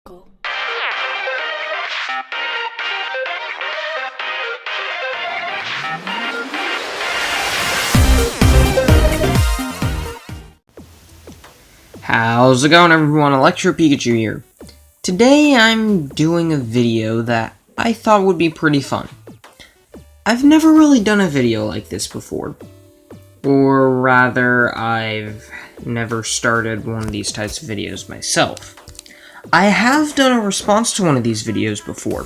Go. How's it going, everyone? Electro Pikachu here. Today I'm doing a video that I thought would be pretty fun. I've never really done a video like this before. Or rather, I've never started one of these types of videos myself. I have done a response to one of these videos before.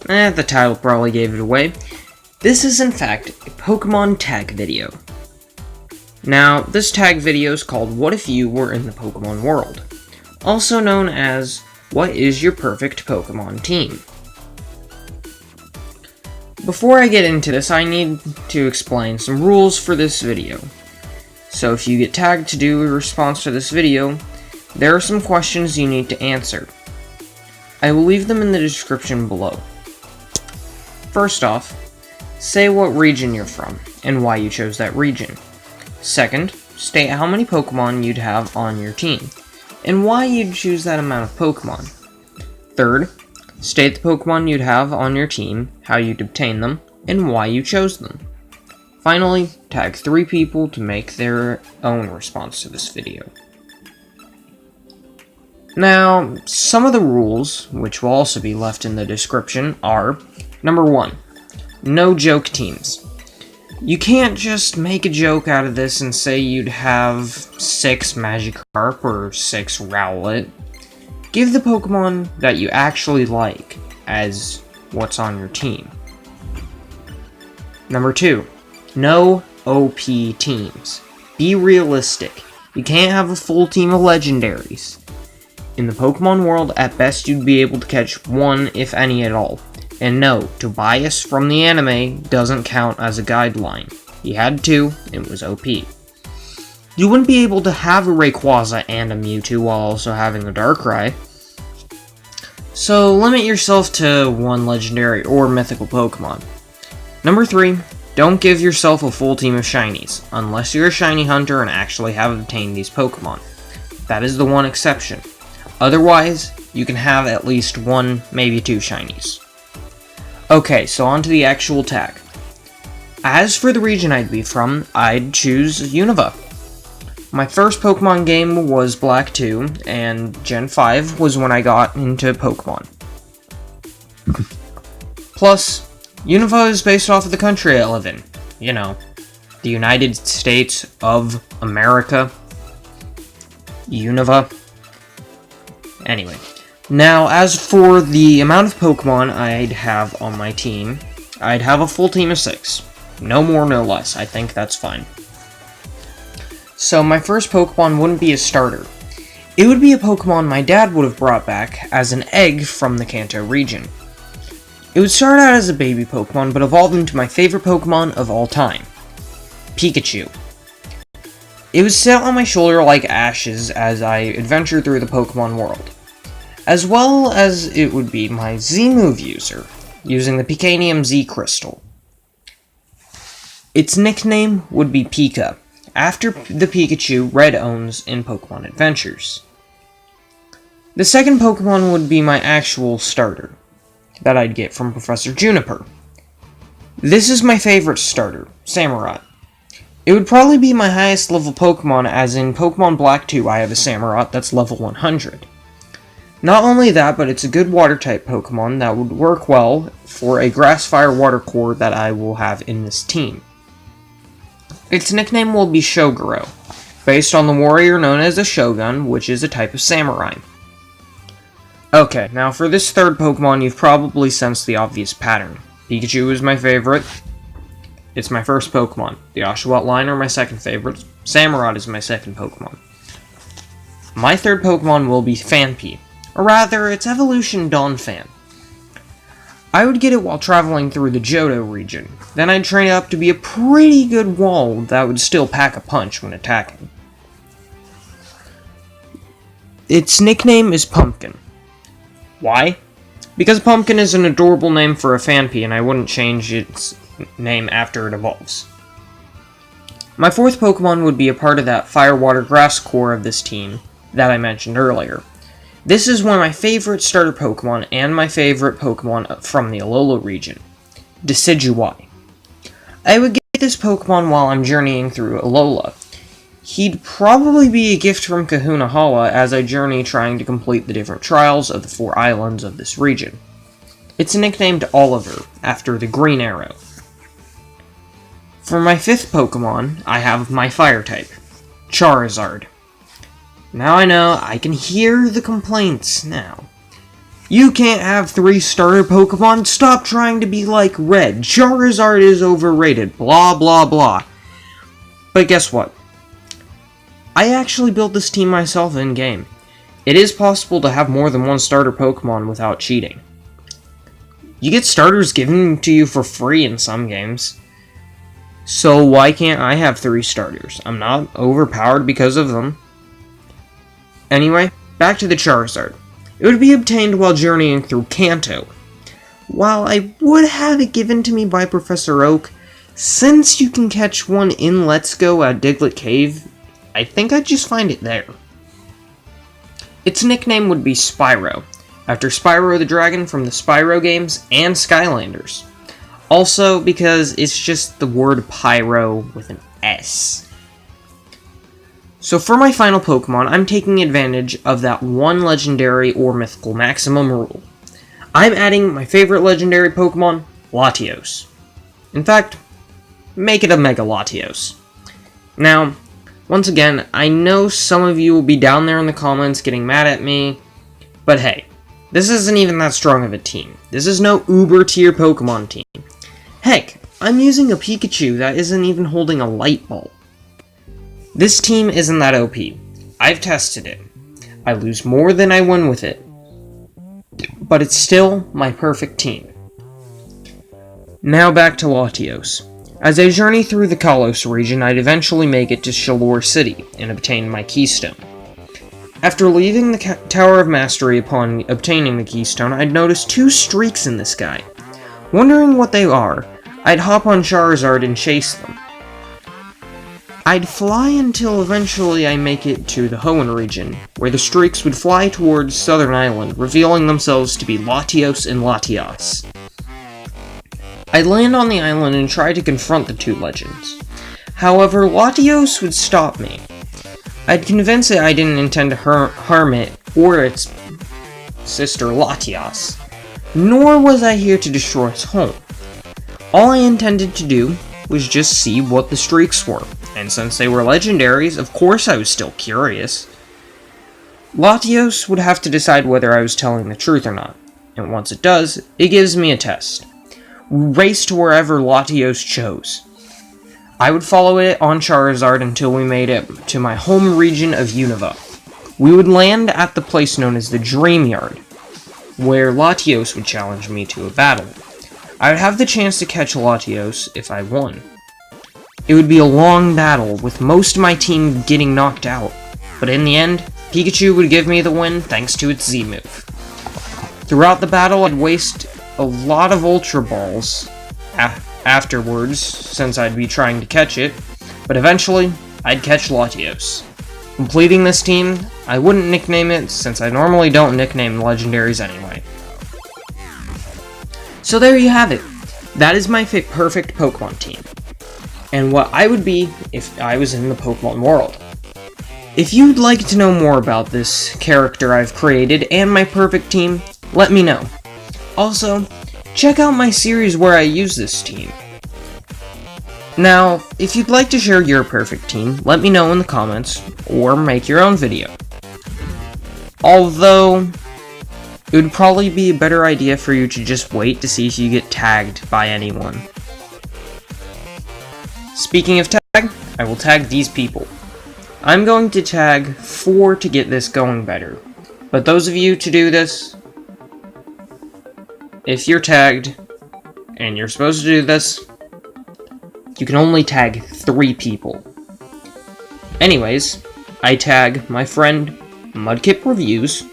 The title probably gave it away. This is in fact a Pokemon tag video. Now, this tag video is called What If You Were in the Pokemon World, also known as What is Your Perfect Pokemon Team? Before I get into this, I need to explain some rules for this video. So if you get tagged to do a response to this video, there are some questions you need to answer. I will leave them in the description below. First off, say what region you're from, and why you chose that region. Second, state how many Pokemon you'd have on your team, and why you'd choose that amount of Pokemon. Third, state the Pokemon you'd have on your team, how you'd obtain them, and why you chose them. Finally, tag 3 people to make their own response to this video. Now, some of the rules, which will also be left in the description, are: Number 1, no joke teams. You can't just make a joke out of this and say you'd have 6 Magikarp or 6 Rowlet. Give the Pokemon that you actually like as what's on your team. Number 2, no OP teams. Be realistic. You can't have a full team of legendaries. In the Pokemon world, at best you'd be able to catch 1, if any at all. And no, Tobias from the anime doesn't count as a guideline. He had 2, it was OP. You wouldn't be able to have a Rayquaza and a Mewtwo while also having a Darkrai. So limit yourself to 1 legendary or mythical Pokemon. Number 3, don't give yourself a full team of shinies, unless you're a shiny hunter and actually have obtained these Pokemon. That is the one exception. Otherwise, you can have at least 1, maybe 2 shinies. Okay, so on to the actual tag. As for the region I'd be from, I'd choose Unova. My first Pokemon game was Black 2, and Gen 5 was when I got into Pokemon. Plus, Unova is based off of the country I live in. You know, the United States of America. Unova. Anyway. Now, as for the amount of Pokemon I'd have on my team, I'd have a full team of 6. No more, no less. I think that's fine. So my first Pokemon wouldn't be a starter. It would be a Pokemon my dad would have brought back as an egg from the Kanto region. It would start out as a baby Pokemon, but evolve into my favorite Pokemon of all time, Pikachu. It would sit on my shoulder like ashes as I adventure through the Pokemon world. As well as it would be my Z-move user, using the Picanium Z Crystal. Its nickname would be Pika, after the Pikachu Red owns in Pokemon Adventures. The second Pokemon would be my actual starter, that I'd get from Professor Juniper. This is my favorite starter, Samurott. It would probably be my highest level Pokemon, as in Pokemon Black 2 I have a Samurott that's level 100. Not only that, but it's a good water-type Pokemon that would work well for a Grass-Fire-Water core that I will have in this team. Its nickname will be Shogoro, based on the warrior known as a Shogun, which is a type of samurai. Okay, now for this third Pokemon, you've probably sensed the obvious pattern. Pikachu is my favorite. It's my first Pokemon. The Oshawott line are my second favorite. Samurott is my second Pokemon. My third Pokemon will be Phanpy. Or rather, its evolution Donphan. I would get it while traveling through the Johto region. Then I'd train it up to be a pretty good wall that would still pack a punch when attacking. Its nickname is Pumpkin. Why? Because Pumpkin is an adorable name for a Phanpy, and I wouldn't change its name after it evolves. My fourth Pokemon would be a part of that Fire, Water, Grass core of this team that I mentioned earlier. This is one of my favorite starter Pokemon and my favorite Pokemon from the Alola region, Decidueye. I would get this Pokemon while I'm journeying through Alola. He'd probably be a gift from Kahunahala as I journey trying to complete the different trials of the 4 islands of this region. It's nicknamed Oliver, after the green arrow. For my 5th Pokemon, I have my fire type, Charizard. Now I know, I can hear the complaints now. You can't have 3 starter Pokemon, stop trying to be like Red, Charizard is overrated, blah blah blah. But guess what? I actually built this team myself in-game. It is possible to have more than 1 starter Pokemon without cheating. You get starters given to you for free in some games. So why can't I have 3 starters? I'm not overpowered because of them. Anyway, back to the Charizard. It would be obtained while journeying through Kanto. While I would have it given to me by Professor Oak, since you can catch one in Let's Go at Diglett Cave, I think I'd just find it there. Its nickname would be Spyro, after Spyro the Dragon from the Spyro games and Skylanders. Also because it's just the word pyro with an S. So for my final Pokemon, I'm taking advantage of that one legendary or mythical maximum rule. I'm adding my favorite legendary Pokemon, Latios. In fact, make it a Mega Latios. Now, once again, I know some of you will be down there in the comments getting mad at me, but hey, this isn't even that strong of a team. This is no uber tier Pokemon team. Heck, I'm using a Pikachu that isn't even holding a light bulb. This team isn't that OP. I've tested it. I lose more than I win with it. But it's still my perfect team. Now back to Latios. As I journey through the Kalos region, I'd eventually make it to Shalor City and obtain my Keystone. After leaving the Tower of Mastery upon obtaining the Keystone, I'd noticed 2 streaks in the sky. Wondering what they are, I'd hop on Charizard and chase them. I'd fly until eventually I make it to the Hoenn region, where the streaks would fly towards Southern Island, revealing themselves to be Latios and Latias. I'd land on the island and try to confront the 2 legends. However, Latios would stop me. I'd convince it I didn't intend to harm it or its sister Latias, nor was I here to destroy its home. All I intended to do was just see what the streaks were, and since they were legendaries, of course I was still curious. Latios would have to decide whether I was telling the truth or not, and once it does, it gives me a test. We raced to wherever Latios chose. I would follow it on Charizard until we made it to my home region of Unova. We would land at the place known as the Dream Yard, where Latios would challenge me to a battle. I would have the chance to catch Latios if I won. It would be a long battle, with most of my team getting knocked out, but in the end, Pikachu would give me the win thanks to its Z move. Throughout the battle, I'd waste a lot of Ultra Balls afterwards, since I'd be trying to catch it, but eventually, I'd catch Latios. Completing this team, I wouldn't nickname it, since I normally don't nickname legendaries anyway. So there you have it. That is my perfect Pokemon team, and what I would be if I was in the Pokemon world. If you'd like to know more about this character I've created and my perfect team, let me know. Also, check out my series where I use this team. Now, if you'd like to share your perfect team, let me know in the comments, or make your own video. Although, it would probably be a better idea for you to just wait to see if you get tagged by anyone. Speaking of tag, I will tag these people. I'm going to tag 4 to get this going better, but those of you to do this, if you're tagged, and you're supposed to do this, you can only tag 3 people. Anyways, I tag my friend Mudkip Reviews,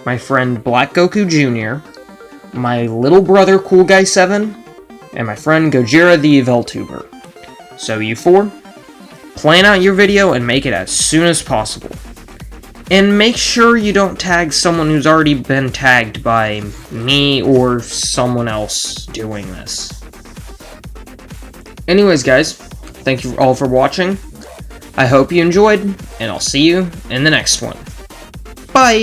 my friend Black Goku Jr., my little brother Cool Guy 7, and my friend Gojira the Eveltuber. So you 4, plan out your video and make it as soon as possible. And make sure you don't tag someone who's already been tagged by me or someone else doing this. Anyways, guys, thank you all for watching. I hope you enjoyed, and I'll see you in the next one. Bye!